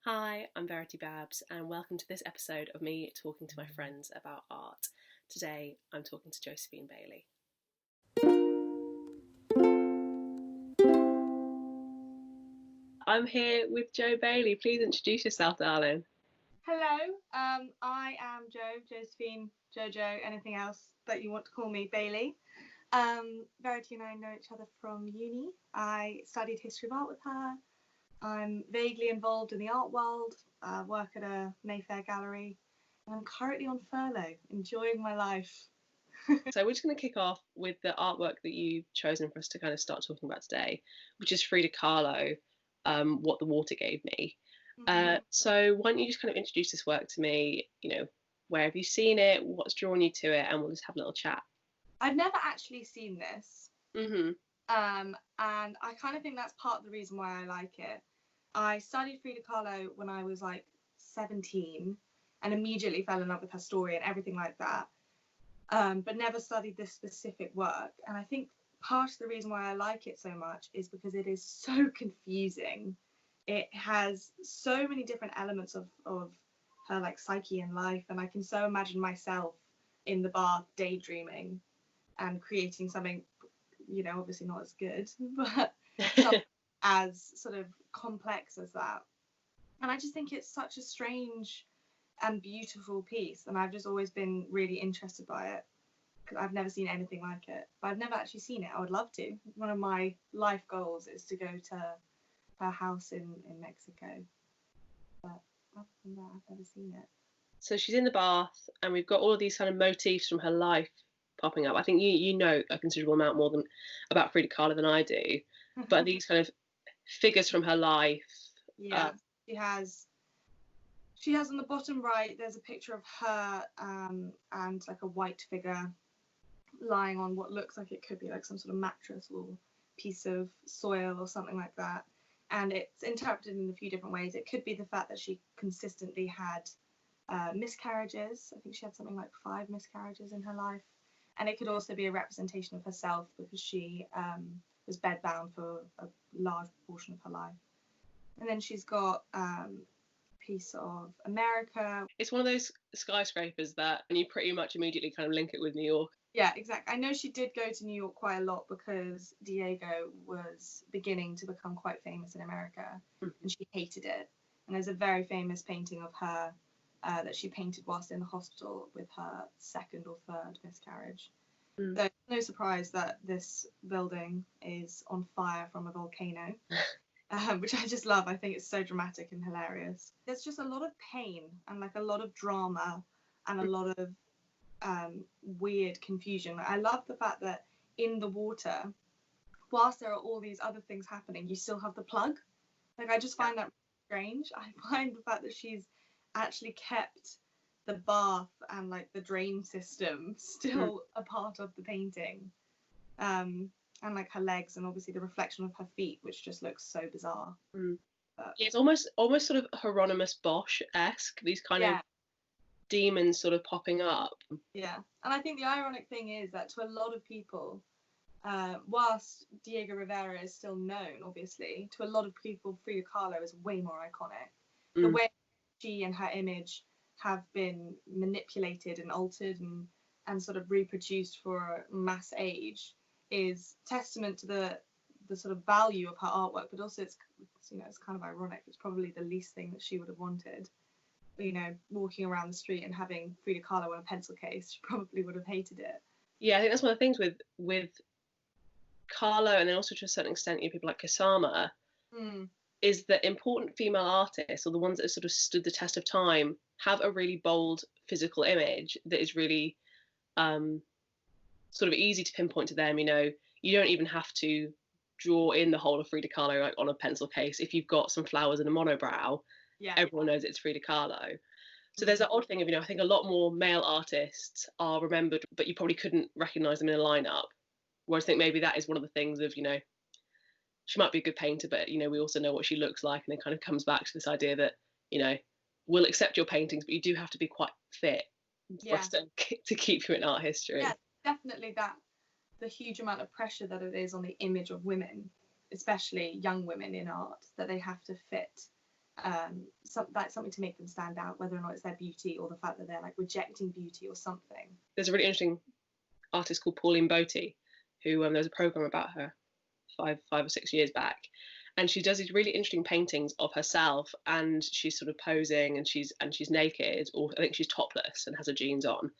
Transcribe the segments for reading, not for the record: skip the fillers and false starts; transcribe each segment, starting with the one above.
Hi, I'm Verity Babbs, and welcome to this episode of me talking to my friends about art. Today, I'm talking to Josephine Bailey. I'm here with Jo Bailey. Please introduce yourself, darling. Hello, I am Josephine, Jojo, anything else that you want to call me, Bailey. Verity and I know each other from uni. I studied history of art with her. I'm vaguely involved in the art world, work at a Mayfair gallery, and I'm currently on furlough, enjoying my life. So we're just going to kick off with the artwork that you've chosen for us to kind of start talking about today, which is Frida Kahlo, What the Water Gave Me. So why don't you just kind of introduce this work to me, where have you seen it, what's drawn you to it, and we'll just have a little chat. I've never actually seen this. Mm-hmm. And I kind of think that's part of the reason why I like it. I studied Frida Kahlo when I was like 17 and immediately fell in love with her story and everything like that, but never studied this specific work. And I think part of the reason why I like it so much is because it is so confusing. It has so many different elements of her like psyche and life, and I can so imagine myself in the bath daydreaming and creating something, obviously not as good, but as sort of complex as that. And I just think it's such a strange and beautiful piece, and I've just always been really interested by it because I've never seen anything like it, but I've never actually seen it. I would love to. One of my life goals is to go to her house in Mexico, but other than that, I've never seen it. So she's in the bath, and we've got all of these kind of motifs from her life popping up. I think you know a considerable amount more than about Frida Kahlo than I do, but these kind of figures from her life. Yeah, she has on the bottom right, there's a picture of her and like a white figure lying on what looks like it could be like some sort of mattress or piece of soil or something like that. And it's interpreted in a few different ways. It could be the fact that she consistently had miscarriages. I think she had something like 5 miscarriages in her life. And it could also be a representation of herself because she was bedbound for a large portion of her life. And then she's got a piece of America. It's one of those skyscrapers that and you pretty much immediately kind of link it with New York. Yeah, exactly. I know she did go to New York quite a lot because Diego was beginning to become quite famous in America, and she hated it. And there's a very famous painting of her that she painted whilst in the hospital with her 2nd or 3rd miscarriage. So it's no surprise that this building is on fire from a volcano, which I just love. I think it's so dramatic and hilarious. There's just a lot of pain and like a lot of drama and a lot of weird confusion. I love the fact that in the water, whilst there are all these other things happening, you still have the plug. Like, I just find that strange. I find the fact that she's actually kept the bath and like the drain system still a part of the painting, and like her legs and obviously the reflection of her feet, which just looks so bizarre. It's almost sort of Hieronymus Bosch-esque, these kind of demons sort of popping up. Yeah, and I think the ironic thing is that to a lot of people, whilst Diego Rivera is still known, obviously, to a lot of people, Frida Kahlo is way more iconic. The way she and her image have been manipulated and altered and sort of reproduced for mass age is testament to the sort of value of her artwork, but also it's kind of ironic. It's probably the least thing that she would have wanted. Walking around the street and having Frida Kahlo on a pencil case, she probably would have hated it. Yeah, I think that's one of the things with Kahlo, and then also to a certain extent, people like Kusama, is that important female artists, or the ones that have sort of stood the test of time, have a really bold physical image that is really sort of easy to pinpoint to them. You don't even have to draw in the whole of Frida Kahlo like on a pencil case. If you've got some flowers and a monobrow, everyone knows it's Frida Kahlo. So there's that odd thing of, I think a lot more male artists are remembered, but you probably couldn't recognise them in a lineup. Whereas I think maybe that is one of the things of, she might be a good painter, but, we also know what she looks like. And it kind of comes back to this idea that, we'll accept your paintings, but you do have to be quite fit for us to keep you in art history. Yeah, definitely that. The huge amount of pressure that it is on the image of women, especially young women in art, that they have to fit something to make them stand out, whether or not it's their beauty or the fact that they're like rejecting beauty or something. There's a really interesting artist called Pauline Boty, who there was a program about her 5 or 6 years back, and she does these really interesting paintings of herself, and she's sort of posing, and she's naked, or I think she's topless and has her jeans on,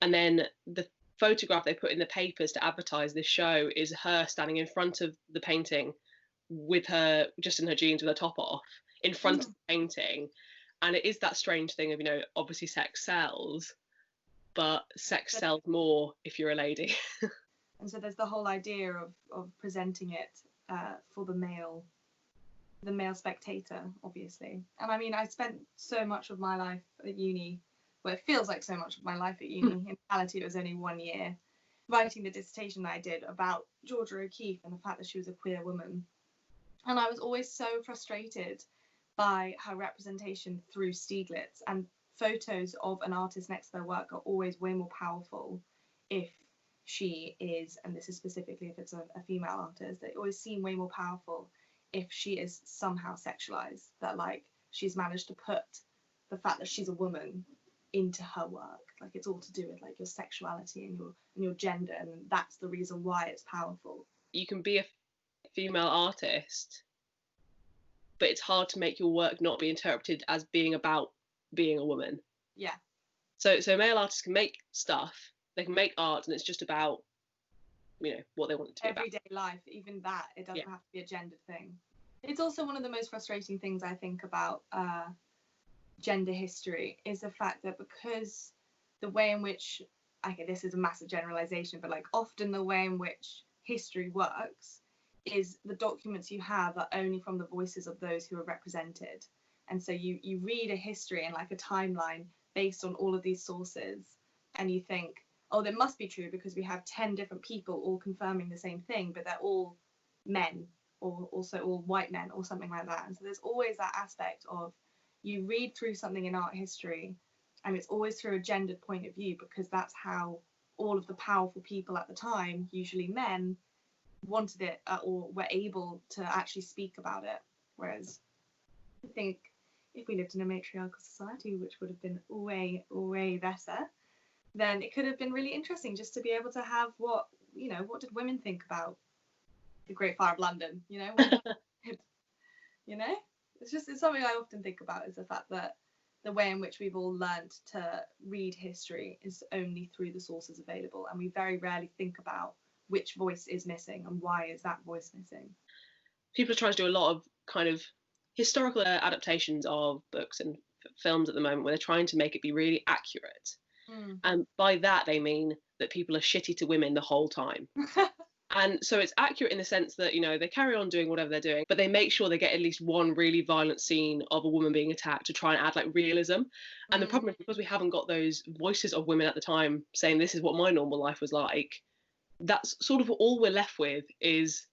and then the photograph they put in the papers to advertise this show is her standing in front of the painting with her just in her jeans with her top off in front of the painting. And it is that strange thing of, obviously sex sells, but sex sells more if you're a lady. And so there's the whole idea of presenting it for the male spectator, obviously. And I mean, I spent so much of my life at uni, well, it feels like so much of my life at uni. In reality, it was only 1 year, writing the dissertation that I did about Georgia O'Keeffe and the fact that she was a queer woman. And I was always so frustrated by her representation through Stieglitz, and photos of an artist next to their work are always way more powerful if she is, and this is specifically if it's a female artist, they always seem way more powerful if she is somehow sexualized, that like she's managed to put the fact that she's a woman into her work. Like it's all to do with like your sexuality and your gender, and that's the reason why it's powerful. You can be a female artist, but it's hard to make your work not be interpreted as being about being a woman. Yeah. So male artists can make stuff, they can make art, and it's just about, what they want it to be about. Everyday life, even that, it doesn't have to be a gendered thing. It's also one of the most frustrating things I think about gender history is the fact that because the way in which, okay, this is a massive generalization, but like often the way in which history works is the documents you have are only from the voices of those who are represented. And so you read a history and like a timeline based on all of these sources, and you think, oh, that must be true because we have 10 different people all confirming the same thing, but they're all men, or also all white men or something like that. And so there's always that aspect of you read through something in art history and it's always through a gendered point of view, because that's how all of the powerful people at the time, usually men, wanted it or were able to actually speak about it. Whereas I think if we lived in a matriarchal society, which would have been way, way better, then it could have been really interesting just to be able to have what did women think about the Great Fire of London, it's something I often think about, is the fact that the way in which we've all learned to read history is only through the sources available, and we very rarely think about which voice is missing and why is that voice missing. People are trying to do a lot of kind of historical adaptations of books and films at the moment, where they're trying to make it be really accurate. And by that they mean that people are shitty to women the whole time. And so it's accurate in the sense that, they carry on doing whatever they're doing, but they make sure they get at least one really violent scene of a woman being attacked to try and add like realism. And the problem is, because we haven't got those voices of women at the time saying this is what my normal life was like, that's sort of all we're left with is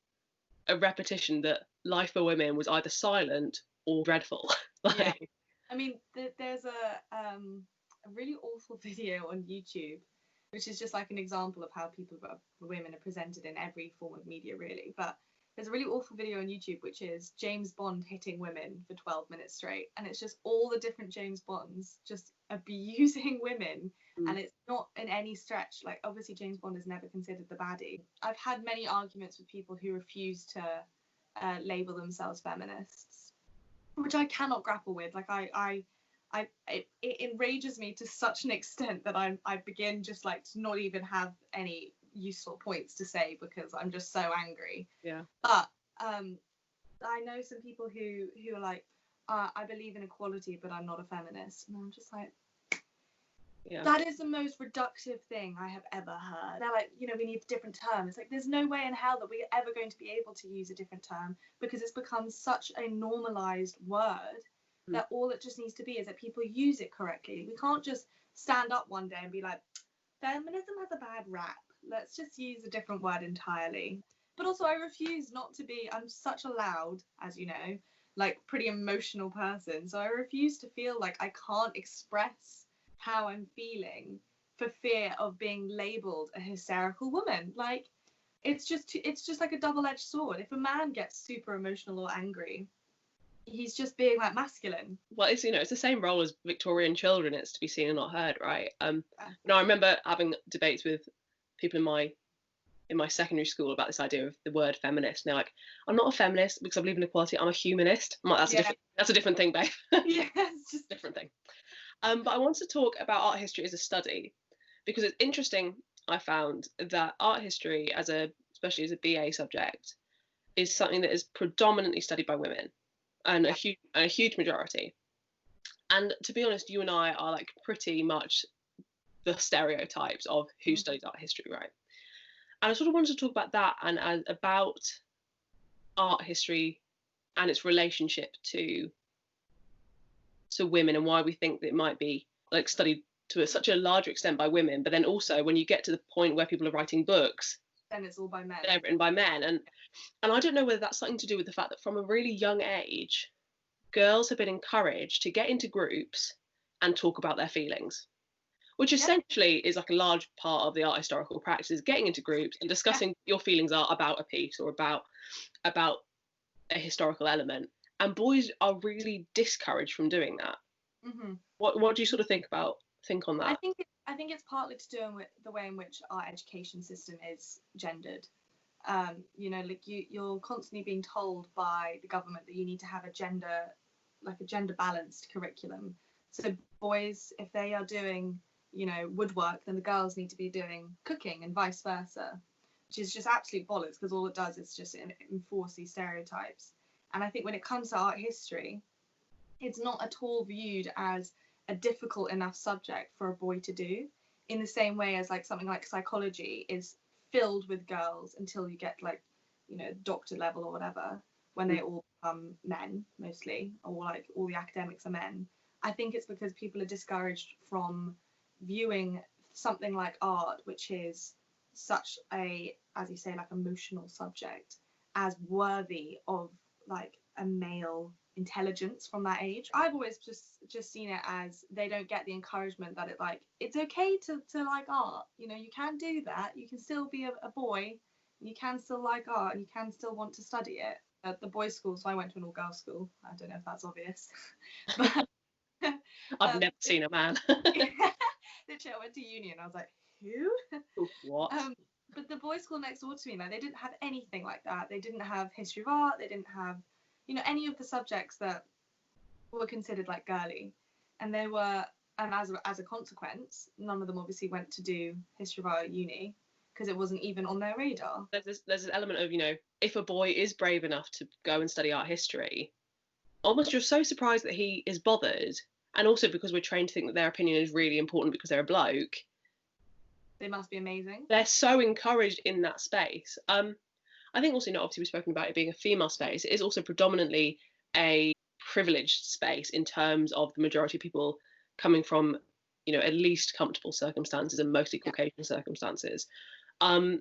a repetition that life for women was either silent or dreadful. Yeah. I mean, there's a really awful video on YouTube, which is just like an example of how women are presented in every form of media, really. But there's a really awful video on YouTube, which is James Bond hitting women for 12 minutes straight. And it's just all the different James Bonds just abusing women. And it's not in any stretch, like, obviously James Bond is never considered the baddie. I've had many arguments with people who refuse to label themselves feminists, which I cannot grapple with. Like, it enrages me to such an extent that I begin just like to not even have any useful points to say because I'm just so angry. Yeah. But I know some people who are like, I believe in equality, but I'm not a feminist, and I'm just like, yeah. That is the most reductive thing I have ever heard. They're like, we need a different term. It's like, there's no way in hell that we're ever going to be able to use a different term, because it's become such a normalized word that all it just needs to be is that people use it correctly. We can't just stand up one day and be like, feminism has a bad rap. Let's just use a different word entirely. But also I refuse not to be, I'm such a loud, as you know, like pretty emotional person. So I refuse to feel like I can't express how I'm feeling for fear of being labelled a hysterical woman. Like, it's just like a double-edged sword. If a man gets super emotional or angry, he's just being like masculine. Well, it's, you know, it's the same role as Victorian children. It's to be seen and not heard, right? Now I remember having debates with people in my secondary school about this idea of the word feminist. And they're like, I'm not a feminist because I believe in equality. I'm a humanist. I'm like, that's a different thing, babe. Yeah, it's just a different thing. But I want to talk about art history as a study, because it's interesting. I found that art history, especially as a BA subject, is something that is predominantly studied by women, and a huge majority. And to be honest, you and I are like pretty much the stereotypes of who studies art history, right? And I sort of wanted to talk about that and about art history and its relationship to women, and why we think that it might be like studied to such a larger extent by women, but then also when you get to the point where people are writing books, then it's all by men. They're written by men, and I don't know whether that's something to do with the fact that from a really young age, girls have been encouraged to get into groups and talk about their feelings, which essentially is like a large part of the art historical practice, is getting into groups and discussing your feelings are about a piece or about a historical element. And boys are really discouraged from doing that. Mm-hmm. What do you sort of think on that? I think it's partly to do with the way in which our education system is gendered. You know, like you're constantly being told by the government that you need to have a gender balanced curriculum. So boys, if they are doing, you know, woodwork, then the girls need to be doing cooking, and vice versa, which is just absolute bollocks, because all it does is just enforce these stereotypes. And I think when it comes to art history, it's not at all viewed as a difficult enough subject for a boy to do, in the same way as like something like psychology is filled with girls until you get like, you know, doctor level or whatever, when they all become men mostly, or like all the academics are men. I think it's because people are discouraged from viewing something like art, which is such a, as you say, like emotional subject, as worthy of like a male intelligence from that age. I've always just seen it as they don't get the encouragement that it's okay to like art. You know, you can do that. You can still be a boy. You can still like art, and you can still want to study it. At the boys' school, so I went to an all-girls school. I don't know if that's obvious. But I've never seen a man. Literally, I went to uni and I was like, who? What? But the boys' school next door to me, like, they didn't have anything like that. They didn't have history of art. They didn't have, you know, any of the subjects that were considered like girly. And they were, and as a consequence, none of them obviously went to do history of art at uni, because it wasn't even on their radar. There's this element of, you know, if a boy is brave enough to go and study art history, almost you're so surprised that he is bothered. And also because we're trained to think that their opinion is really important because they're a bloke. They must be amazing. They're so encouraged in that space. I think also, you know, obviously we've spoken about it being a female space. It is also predominantly a privileged space in terms of the majority of people coming from, you know, at least comfortable circumstances, and mostly Caucasian circumstances. And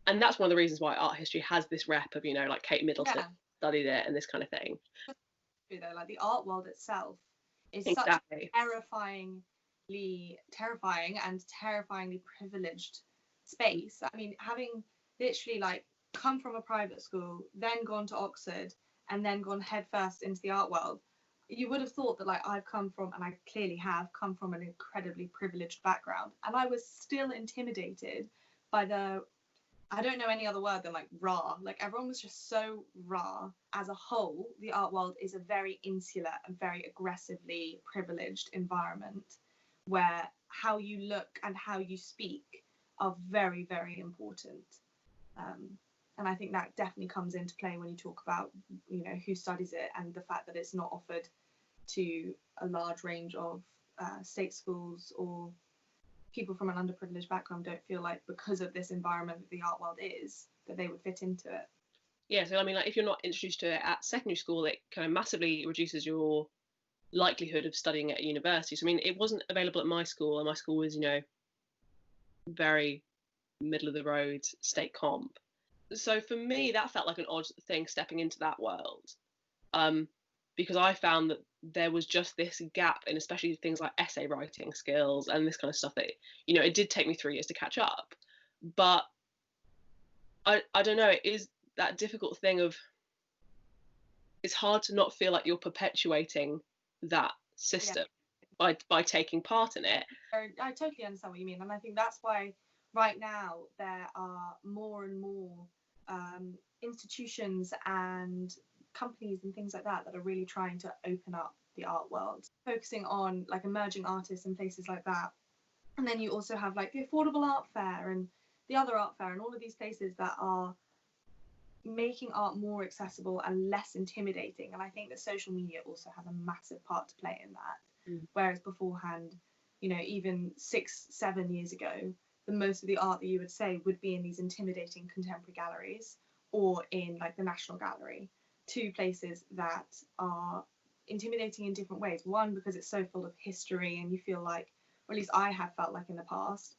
that's one of the reasons why art history has this rep of, you know, like Kate Middleton studied it and this kind of thing. Though, like, the art world itself is such a terrifying and terrifyingly privileged space. I mean, having literally like come from a private school, then gone to Oxford, and then gone headfirst into the art world, you would have thought that like I've come from, and I clearly have come from, an incredibly privileged background, and I was still intimidated by the, I don't know any other word than like raw. Like, everyone was just so raw. As a whole, the art world is a very insular and very aggressively privileged environment, where how you look and how you speak are very, very important. And I think that definitely comes into play when you talk about, you know, who studies it, and the fact that it's not offered to a large range of state schools, or people from an underprivileged background don't feel like, because of this environment that the art world is, that they would fit into it. Yeah, so I mean, like, if you're not introduced to it at secondary school, it kind of massively reduces your likelihood of studying at university. So I mean, it wasn't available at my school, and my school was, you know, very middle of the road state comp. So for me, that felt like an odd thing, stepping into that world, because I found that there was just this gap in especially things like essay writing skills and this kind of stuff that, you know, it did take me 3 years to catch up. But I don't know, it is that difficult thing of it's hard to not feel like you're perpetuating that system by taking part in it. I totally understand what you mean, and I think that's why right now there are more and more institutions and companies and things like that that are really trying to open up the art world, focusing on like emerging artists and places like that. And then you also have like the Affordable Art Fair and the Other Art Fair and all of these places that are making art more accessible and less intimidating. And I think that social media also has a massive part to play in that. Whereas beforehand, you know, even 6-7 years ago, the most of the art that you would say would be in these intimidating contemporary galleries or in like the National Gallery, two places that are intimidating in different ways. One, because it's so full of history and you feel like, or at least I have felt like in the past,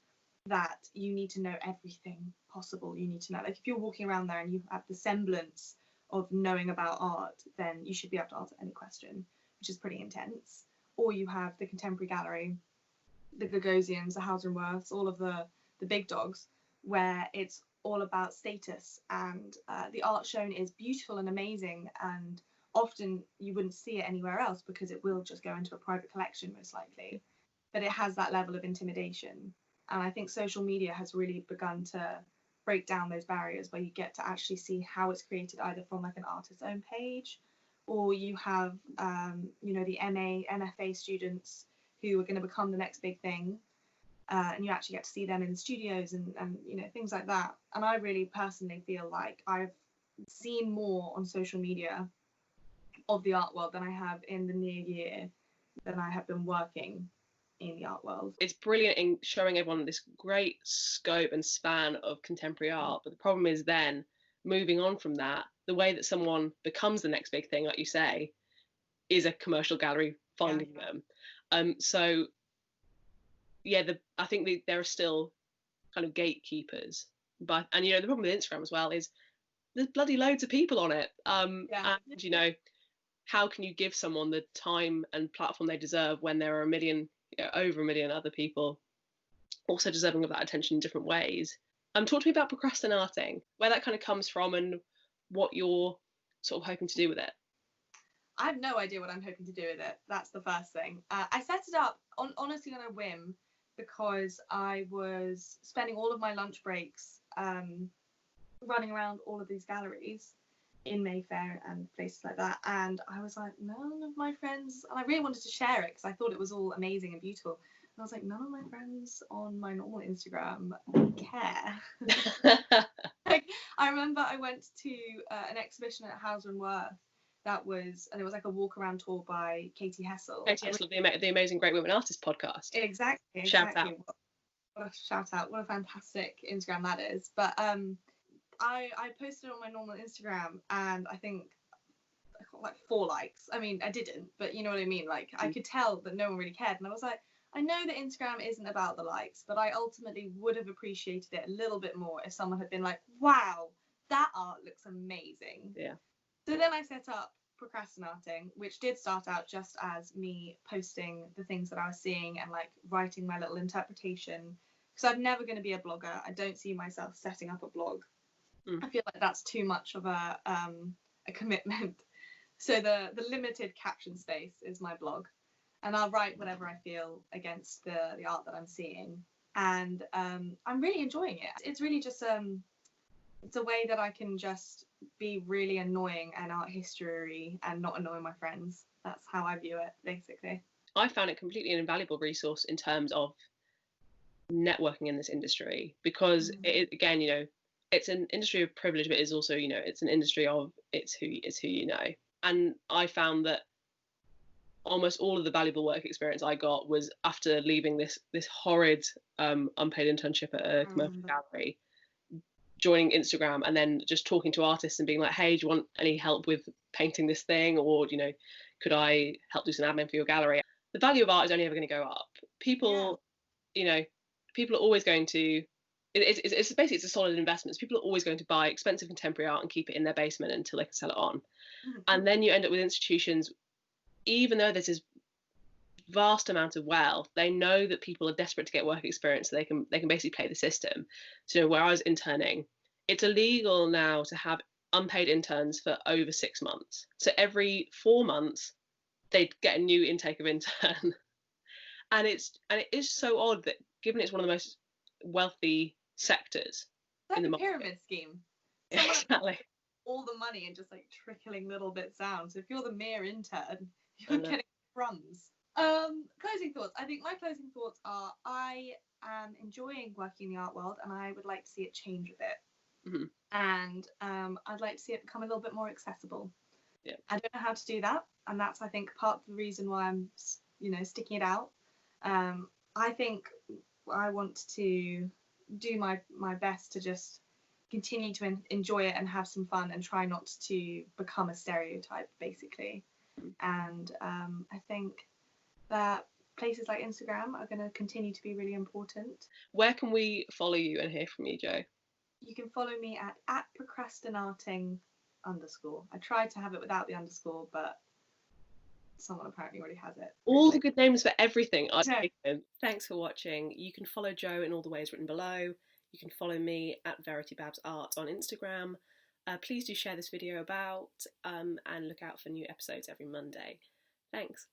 that you need to know everything possible. You need to know, like if you're walking around there and you have the semblance of knowing about art, then you should be able to answer any question, which is pretty intense. Or you have the Contemporary Gallery, the Gagosians, the Hauser&Wirths, all of the big dogs, where it's all about status, and the art shown is beautiful and amazing, and often you wouldn't see it anywhere else because it will just go into a private collection most likely, but it has that level of intimidation. And I think social media has really begun to break down those barriers where you get to actually see how it's created, either from like an artist's own page, or you have you know, the MA, MFA students who are going to become the next big thing, and you actually get to see them in the studios and you know, things like that. And I really personally feel like I've seen more on social media of the art world than I have in the near year than I have been working in the art world. It's brilliant in showing everyone this great scope and span of contemporary art, but the problem is then moving on from that, the way that someone becomes the next big thing, like you say, is a commercial gallery finding them. So yeah, I think there are still kind of gatekeepers, but, and you know, the problem with Instagram as well is there's bloody loads of people on it, and you know, how can you give someone the time and platform they deserve when there are over a million other people also deserving of that attention in different ways? Talk to me about procrastinating, where that kind of comes from and what you're sort of hoping to do with it. I have no idea what I'm hoping to do with it. That's the first thing. I set it up honestly on a whim, because I was spending all of my lunch breaks running around all of these galleries in Mayfair and places like that, and I was like, none of my friends, and I really wanted to share it because I thought it was all amazing and beautiful, and I was like, none of my friends on my normal Instagram care. Like, I remember I went to an exhibition at Hauser&Wirth and it was like a walk around tour by Katie Hessel. The Amazing Great Women Artists podcast. Exactly. Shout out. What a shout out. What a fantastic Instagram that is. But I posted on my normal Instagram, and I think I got like 4 likes. I mean, I didn't, but you know what I mean? Like, I could tell that no one really cared. And I was like, I know that Instagram isn't about the likes, but I ultimately would have appreciated it a little bit more if someone had been like, wow, that art looks amazing. Yeah. So then I set up Procrastinating, which did start out just as me posting the things that I was seeing and like writing my little interpretation, because I'm never going to be a blogger. I don't see myself setting up a blog. I feel like that's too much of a commitment. So the limited caption space is my blog, and I'll write whatever I feel against the art that I'm seeing, and I'm really enjoying it. It's really just it's a way that I can just be really annoying and art history and not annoy my friends. That's how I view it, basically. I found it completely an invaluable resource in terms of networking in this industry, because it, again, you know, it's an industry of privilege, but it's also, you know, it's an industry of it's who you know. And I found that almost all of the valuable work experience I got was after leaving this horrid unpaid internship at a commercial gallery, joining Instagram, and then just talking to artists and being like, hey, do you want any help with painting this thing, or, you know, could I help do some admin for your gallery? The value of art is only ever going to go up. People, you know, people are always going to, it's basically, it's a solid investment. So people are always going to buy expensive contemporary art and keep it in their basement until they can sell it on. And then you end up with institutions, even though there's this vast amount of wealth, they know that people are desperate to get work experience, so they can basically play the system. So where I was interning, it's illegal now to have unpaid interns for over 6 months. So every 4 months, they'd get a new intake of intern. And it is so odd that, given it's one of the most wealthy sectors in the market. pyramid scheme. Exactly. All the money and just like trickling little bits down. So if you're the mere intern, you're getting crumbs. Closing thoughts. I think my closing thoughts are, I am enjoying working in the art world, and I would like to see it change a bit. Mm-hmm. And I'd like to see it become a little bit more accessible. Yeah. I don't know how to do that, and that's, I think, part of the reason why I'm, sticking it out. I think I want to do my best to just continue to enjoy it and have some fun, and try not to become a stereotype, basically. And I think that places like Instagram are going to continue to be really important. Where can we follow you and hear from you, Jo? You can follow me at procrastinating_. I tried to have it without the underscore, but someone apparently already has it. All the good names for everything. Thanks for watching. You can follow Jo in all the ways written below. You can follow me at Verity Babbs Art on Instagram. Please do share this video about and look out for new episodes every Monday. Thanks.